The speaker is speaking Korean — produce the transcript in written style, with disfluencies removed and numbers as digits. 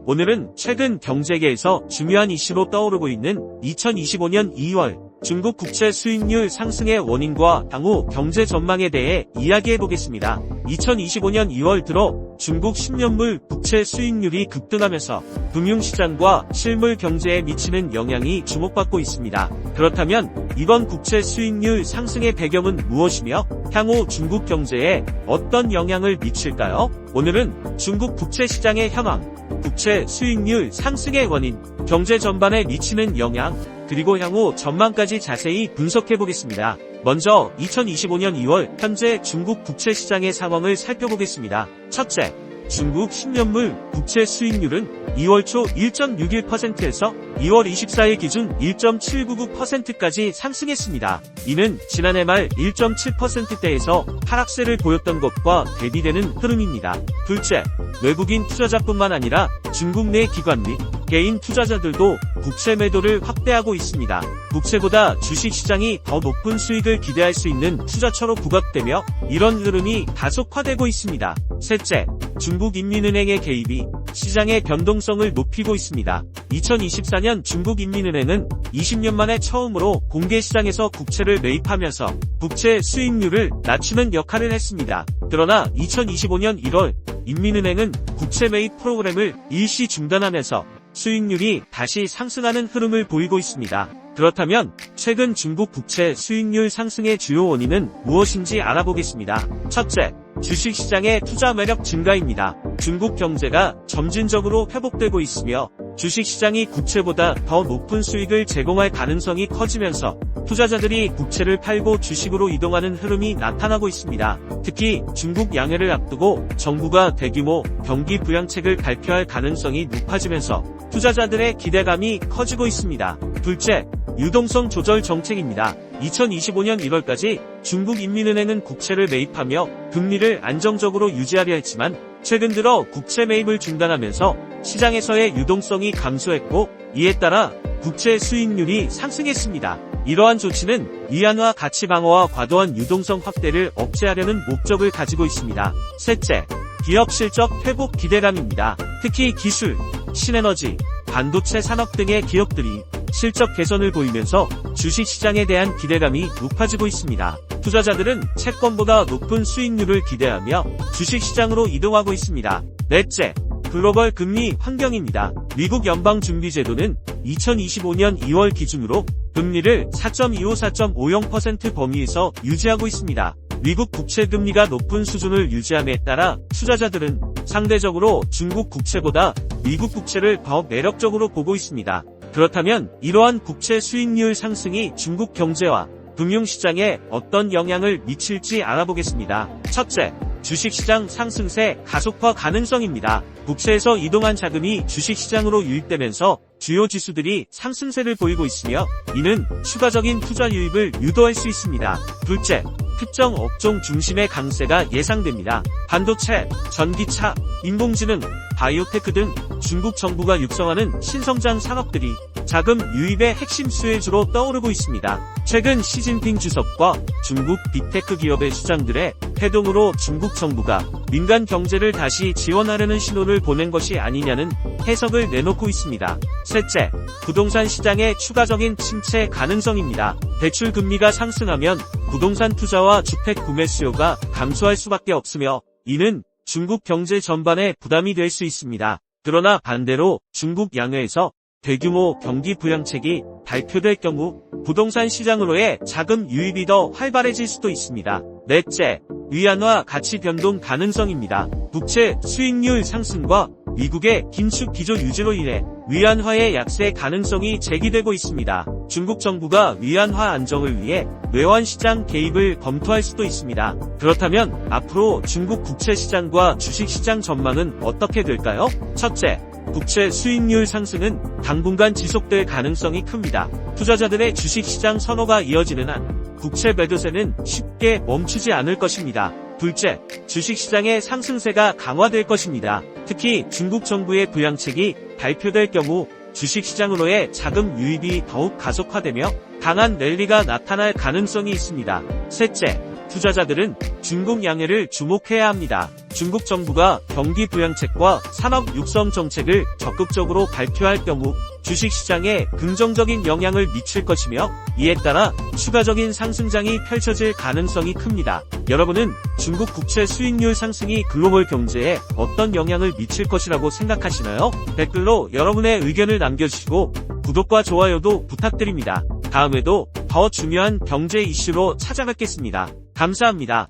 오늘은 최근 경제계에서 중요한 이슈로 떠오르고 있는 2025년 2월 중국 국채 수익률 상승의 원인과 향후 경제 전망에 대해 이야기해보겠습니다. 2025년 2월 들어 중국 10년물 국채 수익률이 급등하면서 금융시장과 실물 경제에 미치는 영향이 주목받고 있습니다. 그렇다면 이번 국채 수익률 상승의 배경은 무엇이며 향후 중국 경제에 어떤 영향을 미칠까요? 오늘은 중국 국채 시장의 현황, 국채 수익률 상승의 원인, 경제 전반에 미치는 영향, 그리고 향후 전망까지 자세히 분석해보겠습니다. 먼저 2025년 2월 현재 중국 국채 시장의 상황을 살펴보겠습니다. 첫째, 중국 10년물 국채 수익률은 2월 초 1.61%에서 2월 24일 기준 1.799%까지 상승했습니다. 이는 지난해 말 1.7%대에서 하락세를 보였던 것과 대비되는 흐름입니다. 둘째, 외국인 투자자뿐만 아니라 중국 내 기관 및 개인 투자자들도 국채 매도를 확대하고 있습니다. 국채보다 주식시장이 더 높은 수익을 기대할 수 있는 투자처로 부각되며 이런 흐름이 가속화되고 있습니다. 셋째, 중국인민은행의 개입이 시장의 변동성을 높이고 있습니다. 2024년 중국인민은행은 20년 만에 처음으로 공개시장에서 국채를 매입하면서 국채 수익률을 낮추는 역할을 했습니다. 그러나 2025년 1월 인민은행은 국채 매입 프로그램을 일시 중단하면서 수익률이 다시 상승하는 흐름을 보이고 있습니다. 그렇다면 최근 중국 국채 수익률 상승의 주요 원인은 무엇인지 알아보겠습니다. 첫째, 주식시장의 투자 매력 증가입니다. 중국 경제가 점진적으로 회복되고 있으며 주식시장이 국채보다 더 높은 수익을 제공할 가능성이 커지면서 투자자들이 국채를 팔고 주식으로 이동하는 흐름이 나타나고 있습니다. 특히 중국 양해를 앞두고 정부가 대규모 경기 부양책을 발표할 가능성이 높아지면서 투자자들의 기대감이 커지고 있습니다. 둘째, 유동성 조절 정책입니다. 2025년 1월까지 중국인민은행은 국채를 매입하며 금리를 안정적으로 유지하려 했지만 최근 들어 국채 매입을 중단하면서 시장에서의 유동성이 감소했고 이에 따라 국채 수익률이 상승했습니다. 이러한 조치는 위안화 가치 방어와 과도한 유동성 확대를 억제하려는 목적을 가지고 있습니다. 셋째, 기업 실적 회복 기대감입니다. 특히 기술, 신에너지, 반도체 산업 등의 기업들이 실적 개선을 보이면서 주식시장에 대한 기대감이 높아지고 있습니다. 투자자들은 채권보다 높은 수익률을 기대하며 주식시장으로 이동하고 있습니다. 넷째, 글로벌 금리 환경입니다. 미국 연방준비제도는 2025년 2월 기준으로 금리를 4.25-4.50% 범위에서 유지하고 있습니다. 미국 국채 금리가 높은 수준을 유지함에 따라 투자자들은 상대적으로 중국 국채보다 미국 국채를 더 매력적으로 보고 있습니다. 그렇다면 이러한 국채 수익률 상승이 중국 경제와 금융시장에 어떤 영향을 미칠지 알아보겠습니다. 첫째, 주식시장 상승세 가속화 가능성입니다. 국채에서 이동한 자금이 주식시장으로 유입되면서 주요 지수들이 상승세를 보이고 있으며 이는 추가적인 투자 유입을 유도할 수 있습니다. 둘째, 특정 업종 중심의 강세가 예상됩니다. 반도체, 전기차, 인공지능, 바이오테크 등 중국 정부가 육성하는 신성장 산업들이 자금 유입의 핵심 수혜주로 떠오르고 있습니다. 최근 시진핑 주석과 중국 빅테크 기업의 수장들의 회동으로 중국 정부가 민간 경제를 다시 지원하려는 신호를 보낸 것이 아니냐는 해석을 내놓고 있습니다. 셋째, 부동산 시장의 추가적인 침체 가능성입니다. 대출 금리가 상승하면 부동산 투자와 주택 구매 수요가 감소할 수밖에 없으며 이는 중국 경제 전반에 부담이 될 수 있습니다. 그러나 반대로 중국 양회에서 대규모 경기 부양책이 발표될 경우 부동산 시장으로의 자금 유입이 더 활발해질 수도 있습니다. 넷째, 위안화 가치 변동 가능성입니다. 국채 수익률 상승과 미국의 긴축 기조 유지로 인해 위안화의 약세 가능성이 제기되고 있습니다. 중국 정부가 위안화 안정을 위해 외환 시장 개입을 검토할 수도 있습니다. 그렇다면 앞으로 중국 국채 시장과 주식 시장 전망은 어떻게 될까요? 첫째, 국채 수익률 상승은 당분간 지속될 가능성이 큽니다. 투자자들의 주식시장 선호가 이어지는 한 국채 매도세는 쉽게 멈추지 않을 것입니다. 둘째, 주식시장의 상승세가 강화될 것입니다. 특히 중국 정부의 부양책이 발표될 경우 주식시장으로의 자금 유입이 더욱 가속화되며 강한 랠리가 나타날 가능성이 있습니다. 셋째, 투자자들은 중국 양해를 주목해야 합니다. 중국 정부가 경기 부양책과 산업 육성 정책을 적극적으로 발표할 경우 주식시장에 긍정적인 영향을 미칠 것이며 이에 따라 추가적인 상승장이 펼쳐질 가능성이 큽니다. 여러분은 중국 국채 수익률 상승이 글로벌 경제에 어떤 영향을 미칠 것이라고 생각하시나요? 댓글로 여러분의 의견을 남겨주시고 구독과 좋아요도 부탁드립니다. 다음에도 더 중요한 경제 이슈로 찾아뵙겠습니다. 감사합니다.